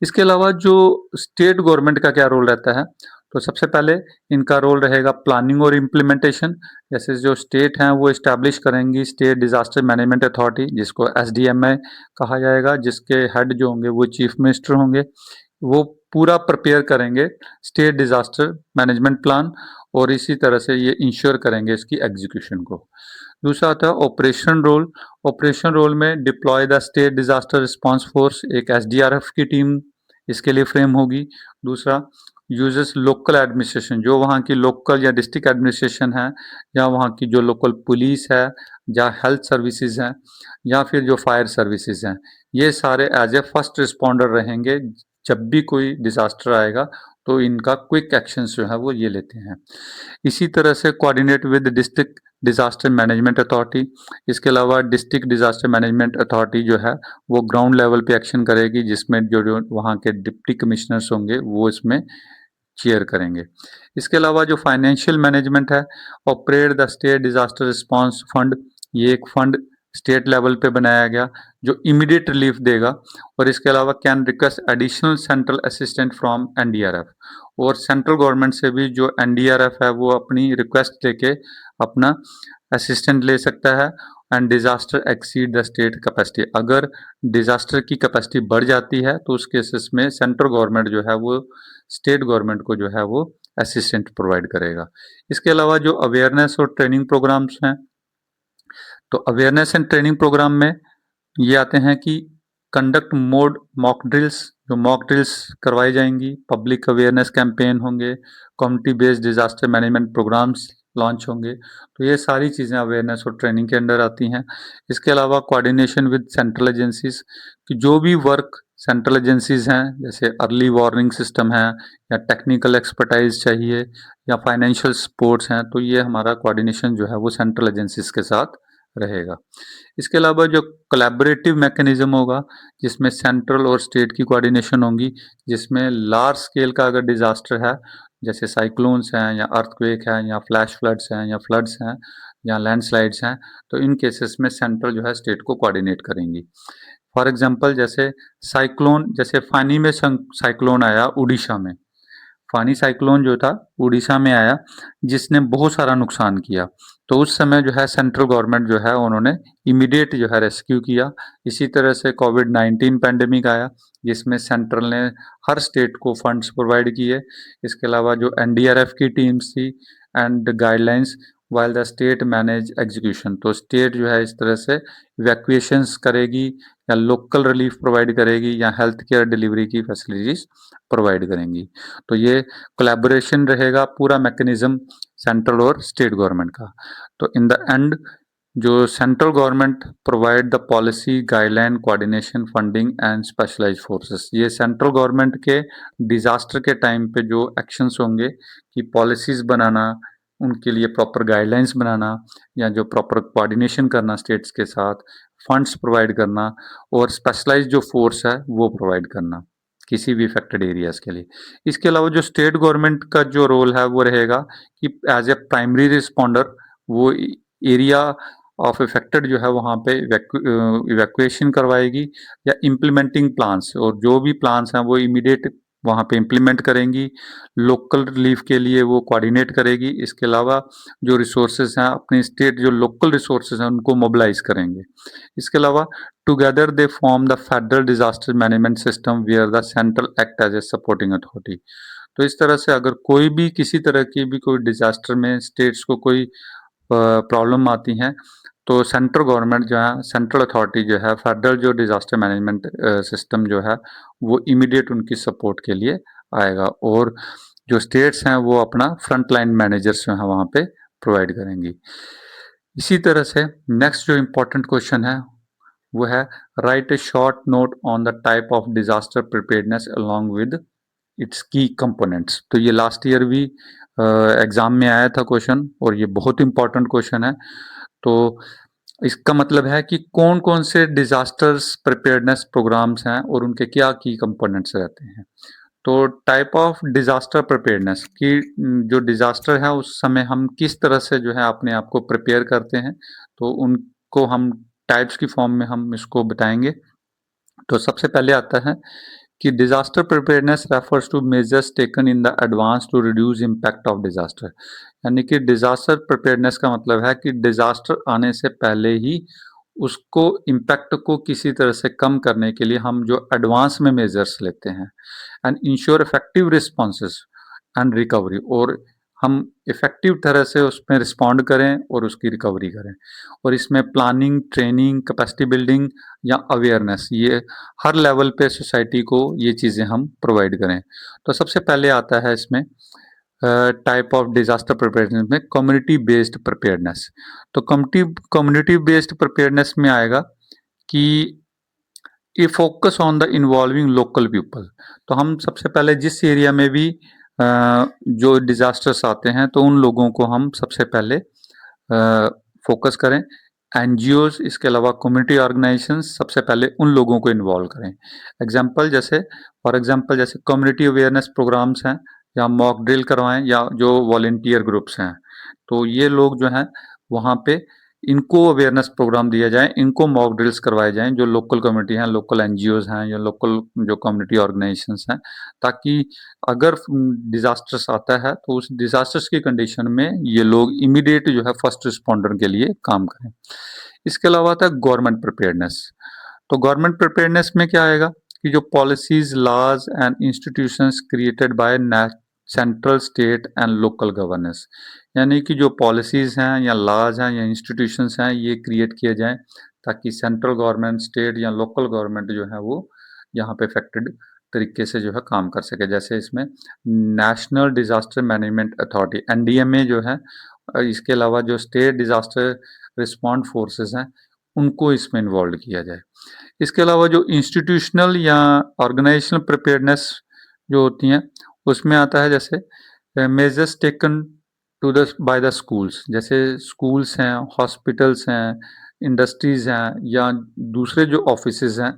इसके अलावा जो स्टेट गवर्नमेंट का क्या रोल रहता है, तो सबसे पहले इनका रोल रहेगा प्लानिंग और इम्प्लीमेंटेशन। जैसे जो स्टेट हैं वो इस्टेब्लिश करेंगी स्टेट डिजास्टर मैनेजमेंट अथॉरिटी, जिसको एसडीएमए कहा जाएगा, जिसके हेड जो होंगे वो चीफ मिनिस्टर होंगे। वो पूरा प्रिपेयर करेंगे स्टेट डिजास्टर मैनेजमेंट प्लान और इसी तरह से ये इंश्योर करेंगे इसकी एग्जीक्यूशन को। दूसरा आता है ऑपरेशन रोल। ऑपरेशन रोल में deploy the state disaster response force, एक एसडीआरएफ की टीम इसके लिए फ्रेम होगी। दूसरा यूजेस लोकल एडमिनिस्ट्रेशन, जो वहाँ की लोकल या डिस्ट्रिक्ट एडमिनिस्ट्रेशन है या वहाँ की जो लोकल पुलिस है या हेल्थ सर्विसेज हैं या फिर जो फायर सर्विसेज हैं, ये सारे एज ए फर्स्ट रिस्पॉन्डर रहेंगे। जब भी कोई डिजास्टर आएगा तो इनका क्विक एक्शन जो है वो ये लेते हैं। इसी तरह से coordinate with district disaster management authority. इसके अलावा डिस्ट्रिक्ट डिज़ास्टर मैनेजमेंट अथॉरिटी जो है वो ग्राउंड लेवल पे एक्शन करेगी, जिसमें जो वहाँ के डिप्टी कमिश्नर्स होंगे वो इसमें चेयर करेंगे। इसके अलावा जो फाइनेंशियल मैनेजमेंट है, operate the state disaster response fund, ये एक फंड स्टेट लेवल पे बनाया गया जो इमीडिएट रिलीफ देगा। और इसके अलावा can request additional central assistant from NDRF, और सेंट्रल गवर्नमेंट से भी जो एनडीआरएफ है वो अपनी रिक्वेस्ट लेके अपना असिस्टेंट ले सकता है। And disaster exceed the state capacity, अगर डिजास्टर की कैपेसिटी बढ़ जाती है तो उस केसेस में सेंट्रल गवर्नमेंट जो है वो स्टेट गवर्नमेंट को जो है वो असिस्टेंट प्रोवाइड करेगा। इसके अलावा जो अवेयरनेस और ट्रेनिंग प्रोग्राम्स हैं, तो अवेयरनेस एंड ट्रेनिंग प्रोग्राम में ये आते हैं कि कंडक्ट मोड मॉक ड्रिल्स, जो मॉक ड्रिल्स करवाई जाएंगी, पब्लिक अवेयरनेस कैंपेन होंगे, community based disaster management programs launch होंगे। तो ये सारी चीज़ें अवेयरनेस और ट्रेनिंग के अंडर आती हैं। इसके अलावा कोऑर्डिनेशन विद सेंट्रल एजेंसीज, कि जो भी वर्क सेंट्रल एजेंसीज हैं, जैसे अर्ली वार्निंग सिस्टम है या टेक्निकल एक्सपर्टाइज चाहिए या फाइनेंशियल सपोर्ट्स हैं, तो ये हमारा कोऑर्डिनेशन जो है वो सेंट्रल एजेंसीज के साथ रहेगा। इसके अलावा जो कोलैबोरेटिव मैकेनिज्म होगा, जिसमें सेंट्रल और स्टेट की कोऑर्डिनेशन होगी, जिसमें लार्ज स्केल का अगर डिजास्टर है, जैसे साइक्लोन्स हैं या अर्थक्वेक है या फ्लैश फ्लड्स हैं या फ्लड्स हैं या लैंडस्लाइड्स हैं, तो इन केसेस में सेंट्रल जो है स्टेट को कोऑर्डिनेट करेंगी। फॉर एग्जांपल जैसे साइक्लोन, जैसे फानी में साइक्लोन आया उड़ीसा में, फानी साइक्लोन जो था उड़ीसा में आया, जिसने बहुत सारा नुकसान किया। तो उस समय जो है सेंट्रल गवर्नमेंट जो है उन्होंने इमीडिएट जो है रेस्क्यू किया। इसी तरह से कोविड-19 पैंडेमिक आया, जिसमें सेंट्रल ने हर स्टेट को फंड्स प्रोवाइड किए। इसके अलावा जो एनडीआरएफ की टीम्स थी and guidelines, while the state manage execution, तो स्टेट जो है इस तरह से इवैक्यूएशंस करेगी या लोकल रिलीफ प्रोवाइड करेगी या हेल्थ केयर डिलीवरी की फैसिलिटीज प्रोवाइड करेंगी। तो ये कोलैबोरेशन रहेगा पूरा मैकेनिज्म सेंट्रल और स्टेट गवर्नमेंट का। तो इन द एंड जो central government provide the policy guideline coordination funding and specialized forces, ये सेंट्रल गवर्नमेंट के डिजास्टर के टाइम पे जो एक्शंस होंगे कि पॉलिसीज बनाना, उनके लिए प्रॉपर गाइडलाइंस बनाना या जो प्रॉपर कोऑर्डिनेशन करना स्टेट्स के साथ, फंड्स प्रोवाइड करना और स्पेशलाइज्ड जो फोर्स है वो प्रोवाइड करना किसी भी इफेक्टेड एरियाज के लिए। इसके अलावा जो स्टेट गवर्नमेंट का जो रोल है वो रहेगा कि एज ए प्राइमरी रिस्पॉन्डर वो एरिया ऑफ इफेक्टेड जो है वहाँ पे इवैक्यूएशन करवाएगी या इम्प्लीमेंटिंग प्लान्स, और जो भी प्लान्स हैं वो इमीडिएट वहाँ पे इम्प्लीमेंट करेंगी। लोकल रिलीफ के लिए वो कोऑर्डिनेट करेगी। इसके अलावा जो रिसोर्सेज हैं अपनी स्टेट जो लोकल रिसोर्सेज हैं उनको मोबिलाइज करेंगे। इसके अलावा together they form the federal disaster management system where the central act as a supporting authority. तो इस तरह से अगर कोई भी किसी तरह की भी कोई डिजास्टर में स्टेट्स को कोई प्रॉब्लम आती हैं, तो सेंट्रल गवर्नमेंट जो है, सेंट्रल अथॉरिटी जो है, फेडरल जो डिजास्टर मैनेजमेंट सिस्टम जो है वो इमीडिएट उनकी सपोर्ट के लिए आएगा, और जो स्टेट्स हैं वो अपना फ्रंट लाइन मैनेजर्स जो है वहाँ पे प्रोवाइड करेंगी। इसी तरह से नेक्स्ट जो इम्पोर्टेंट क्वेश्चन है वो है right A short note on the type of disaster preparedness along with its की कंपोनेंट्स। तो ये लास्ट ईयर भी एग्जाम में आया था क्वेश्चन, और ये बहुत इंपॉर्टेंट क्वेश्चन है। तो इसका मतलब है कि कौन कौन से डिजास्टर्स प्रिपेयर्डनेस प्रोग्राम्स हैं और उनके क्या की कंपोनेंट्स रहते हैं। तो टाइप ऑफ डिजास्टर प्रिपेयर्डनेस की जो डिजास्टर है उस समय हम किस तरह से जो है अपने आप को प्रिपेयर करते हैं, तो उनको हम टाइप्स की फॉर्म में हम इसको बताएंगे। तो सबसे पहले आता है कि disaster preparedness refers to measures taken in the advance to reduce impact of disaster. यानी कि डिजास्टर प्रिपेयरनेस का मतलब है कि डिजास्टर आने से पहले ही उसको इम्पैक्ट को किसी तरह से कम करने के लिए हम जो एडवांस में मेजर्स लेते हैं and ensure effective responses and recovery, और हम इफेक्टिव तरह से उसमें रिस्पॉन्ड करें और उसकी रिकवरी करें। और इसमें प्लानिंग, ट्रेनिंग, कैपेसिटी बिल्डिंग या अवेयरनेस, ये हर लेवल पे सोसाइटी को ये चीज़ें हम प्रोवाइड करें। तो सबसे पहले आता है इसमें टाइप ऑफ डिजास्टर प्रिपेयरनेस में कम्युनिटी बेस्ड प्रिपेयरनेस। तो कम्युनिटी बेस्ड प्रिपेयरनेस में आएगा कि ये focus on the involving local people. तो हम सबसे पहले जिस एरिया में भी जो डिजास्टर्स आते हैं तो उन लोगों को हम सबसे पहले फोकस करें। एनजीओज़, इसके अलावा कम्युनिटी ऑर्गेनाइजेशंस, सबसे पहले उन लोगों को इन्वॉल्व करें। फॉर एग्जांपल जैसे कम्युनिटी अवेयरनेस प्रोग्राम्स हैं, या मॉक ड्रिल करवाएँ, या जो वॉलंटियर ग्रुप्स हैं, तो ये लोग जो हैं वहाँ पे इनको अवेयरनेस प्रोग्राम दिया जाए, इनको मॉक ड्रिल्स करवाए जाएँ, जो लोकल कम्युनिटी हैं, लोकल एनजीओज़ हैं, या लोकल जो कम्युनिटी ऑर्गेनाइजेशंस हैं, ताकि अगर डिज़ास्टर्स आता है तो उस डिज़ास्टर्स की कंडीशन में ये लोग इमीडिएट जो है फर्स्ट रिस्पॉन्डर के लिए काम करें। इसके अलावा आता है गवर्नमेंट प्रिपेयर्डनेस। तो गवर्नमेंट प्रिपेयर्डनेस में क्या आएगा कि जो policies, laws and institutions created by central, state and local governance, यानी कि जो पॉलिसीज हैं या लॉज हैं या इंस्टीट्यूशंस हैं, ये क्रिएट किए जाएं ताकि सेंट्रल गवर्नमेंट, स्टेट या लोकल गवर्नमेंट जो है वो यहाँ पे इफेक्टेड तरीके से जो है काम कर सके। जैसे इसमें national disaster management authority, NDMA जो है, इसके अलावा जो स्टेट डिजास्टर रिस्पॉन्स फोर्सेस हैं, उनको इसमें इन्वॉल्व किया जाए। इसके अलावा जो इंस्टीट्यूशनल या ऑर्गेनाइजेशनल प्रिपेयर्डनेस जो होती हैं, उसमें आता है जैसे measures taken to the by the schools, जैसे स्कूल्स हैं, हॉस्पिटल्स हैं, इंडस्ट्रीज हैं, या दूसरे जो ऑफिसेज हैं,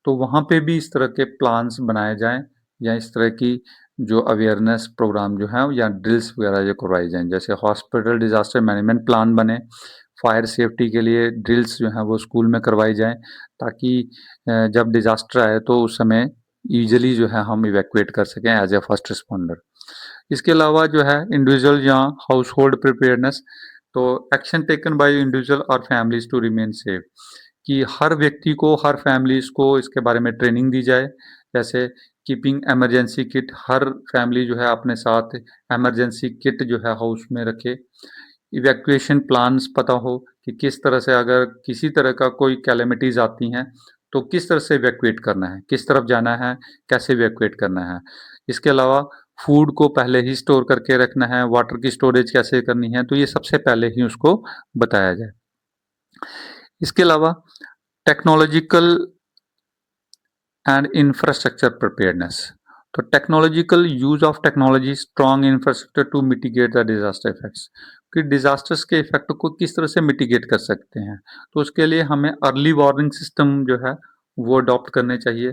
तो वहाँ पे भी इस तरह के प्लान्स बनाए जाएं, या इस तरह की जो अवेयरनेस प्रोग्राम जो है या ड्रिल्स वगैरह जो करवाई जाएं। जैसे हॉस्पिटल डिजास्टर मैनेजमेंट प्लान बने, फायर सेफ्टी के लिए ड्रिल्स जो है वो स्कूल में करवाई जाएं, ताकि जब डिजास्टर आए तो उस समय ईजिली जो है हम इवैक्यूएट कर सकें एज ए फर्स्ट रिस्पॉन्डर। इसके अलावा जो है इंडिविजुअल या हाउस होल्ड प्रिपेयरनेस, तो एक्शन टेकन बाय इंडिविजुअल और फैमिलीज टू रिमेन सेफ, कि हर व्यक्ति को, हर फैमिलीज को इसके बारे में ट्रेनिंग दी जाए। जैसे कीपिंग इमरजेंसी किट, हर फैमिली जो है अपने साथ इमरजेंसी किट जो है हाउस में रखे। इवैक्यूएशन प्लान्स पता हो कि किस तरह से अगर किसी तरह का कोई कैलेमिटीज आती हैं तो किस तरह से इवैक्यूएट करना है, किस तरफ जाना है, कैसे इवैक्यूएट करना है। इसके अलावा फूड को पहले ही स्टोर करके रखना है, वाटर की स्टोरेज कैसे करनी है, तो ये सबसे पहले ही उसको बताया जाए। इसके अलावा टेक्नोलॉजिकल एंड इंफ्रास्ट्रक्चर प्रिपेयर्डनेस, तो technological use of technology, strong infrastructure to mitigate the disaster effects, कि डिजास्टर्स के इफेक्ट को किस तरह से मिटिगेट कर सकते हैं। तो उसके लिए हमें अर्ली वार्निंग सिस्टम जो है वो अडॉप्ट करने चाहिए।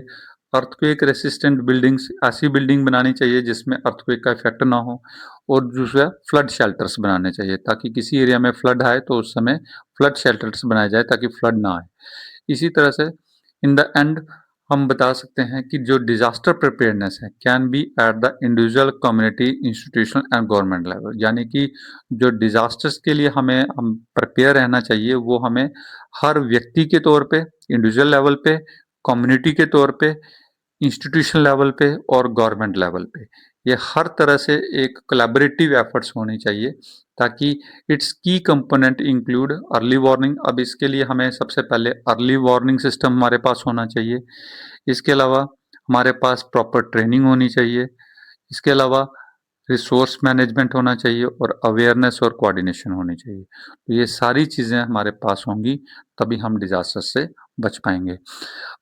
अर्थक्वेक रेसिस्टेंट बिल्डिंग्स, ऐसी बिल्डिंग बनानी चाहिए जिसमें अर्थक्वेक का इफेक्ट ना हो। और दूसरा फ्लड शेल्टर्स बनाने चाहिए, ताकि किसी एरिया में फ्लड आए तो उस समय फ्लड शेल्टर्स बनाए जाए ताकि फ्लड ना आए। इसी तरह से इन द एंड हम बता सकते हैं कि जो डिजास्टर प्रिपेयरनेस है can be at the individual, community, institution and government level, यानी कि जो डिजास्टर्स के लिए हमें हम प्रिपेयर रहना चाहिए वो हमें हर व्यक्ति के तौर पे, इंडिविजुअल लेवल पे, कम्युनिटी के तौर पे, इंस्टीट्यूशन लेवल पे और गवर्नमेंट लेवल पे, ये हर तरह से एक कोलैबोरेटिव एफर्ट्स होनी चाहिए, ताकि इट्स की कंपोनेंट इंक्लूड अर्ली वार्निंग। अब इसके लिए हमें सबसे पहले अर्ली वार्निंग सिस्टम हमारे पास होना चाहिए। इसके अलावा हमारे पास प्रॉपर ट्रेनिंग होनी चाहिए। इसके अलावा रिसोर्स मैनेजमेंट होना चाहिए और अवेयरनेस और कोऑर्डिनेशन होनी चाहिए। तो ये सारी चीज़ें हमारे पास होंगी, तभी हम डिजास्टर से बच पाएंगे।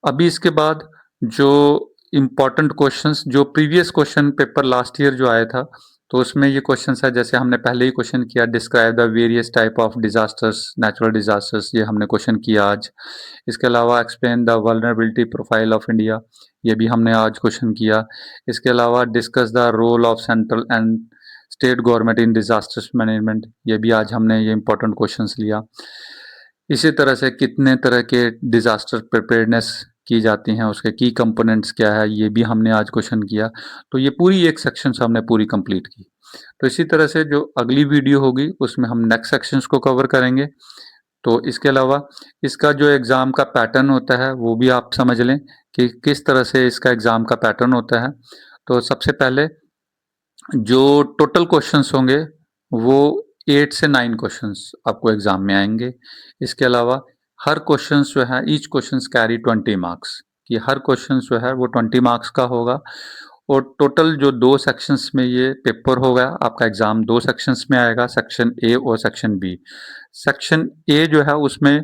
अभी इसके बाद जो इम्पोर्टेंट क्वेश्चंस, जो previous question paper last year जो आया था, तो उसमें ये क्वेश्चंस है, जैसे हमने पहले ही क्वेश्चन किया, describe the various type of disasters, natural disasters, ये हमने क्वेश्चन किया आज। इसके अलावा explain the vulnerability profile of India, ये भी हमने आज क्वेश्चन किया। इसके अलावा discuss the role of central and state government in disasters management, ये भी आज हमने ये इंपॉर्टेंट क्वेश्चंस लिया। इसी तरह से कितने तरह के डिजास्टर प्रिपेयर्डनेस की जाती हैं, उसके की कंपोनेंट्स क्या है, ये भी हमने आज क्वेश्चन किया। तो ये पूरी एक सेक्शन हमने पूरी कंप्लीट की। तो इसी तरह से जो अगली वीडियो होगी उसमें हम नेक्स्ट सेक्शंस को कवर करेंगे। तो इसके अलावा इसका जो एग्ज़ाम का पैटर्न होता है वो भी आप समझ लें कि किस तरह से इसका एग्ज़ाम का पैटर्न होता है। तो सबसे पहले जो टोटल क्वेश्चंस होंगे वो 8 से 9 क्वेश्चंस आपको एग्जाम में आएंगे। इसके अलावा हर क्वेश्चंस जो है, ईच क्वेश्चंस कैरी 20 मार्क्स, कि हर क्वेश्चन जो है वो 20 मार्क्स का होगा। और टोटल जो 2 सेक्शंस में ये पेपर होगा, आपका एग्जाम 2 सेक्शंस में आएगा, सेक्शन ए और सेक्शन बी। सेक्शन ए जो है उसमें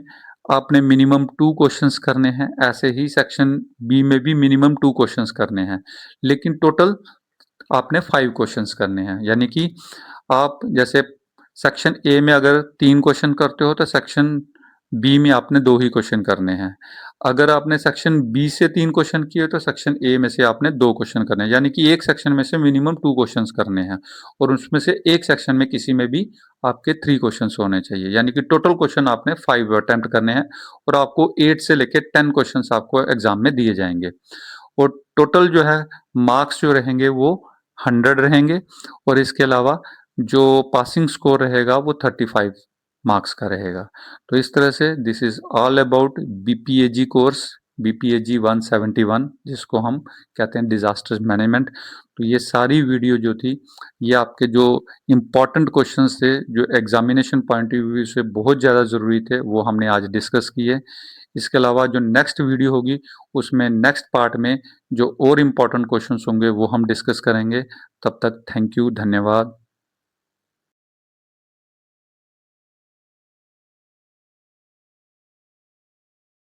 आपने मिनिमम 2 क्वेश्चंस करने हैं, ऐसे ही सेक्शन बी में भी मिनिमम 2 क्वेश्चंस करने हैं, लेकिन टोटल आपने 5 क्वेश्चंस करने हैं। यानी कि आप जैसे सेक्शन ए में अगर 3 क्वेश्चन करते हो तो सेक्शन बी में आपने 2 ही क्वेश्चन करने हैं। अगर आपने सेक्शन बी से 3 क्वेश्चन किए तो सेक्शन ए में से आपने 2 क्वेश्चन करने हैं, यानी कि एक सेक्शन में से मिनिमम 2 क्वेश्चंस करने हैं और उसमें से एक सेक्शन में किसी में भी आपके 3 क्वेश्चंस होने चाहिए, यानी कि टोटल क्वेश्चन आपने 5 अटेम्प्ट करने हैं और आपको 8 से लेके 10 क्वेश्चंस आपको एग्जाम में दिए जाएंगे और टोटल जो है मार्क्स जो रहेंगे वो 100 रहेंगे और इसके अलावा जो पासिंग स्कोर रहेगा वो 35 मार्क्स का रहेगा। तो इस तरह से this is all about BPAG course, BPAG 171 जिसको हम कहते हैं डिजास्टर मैनेजमेंट। तो ये सारी वीडियो जो थी ये आपके जो इम्पोर्टेंट क्वेश्चंस थे जो एग्जामिनेशन पॉइंट ऑफ व्यू से बहुत ज़्यादा ज़रूरी थे वो हमने आज डिस्कस किए। इसके अलावा जो नेक्स्ट वीडियो होगी उसमें नेक्स्ट पार्ट में जो और इम्पोर्टेंट क्वेश्चंस होंगे वो हम डिस्कस करेंगे। तब तक थैंक यू, धन्यवाद।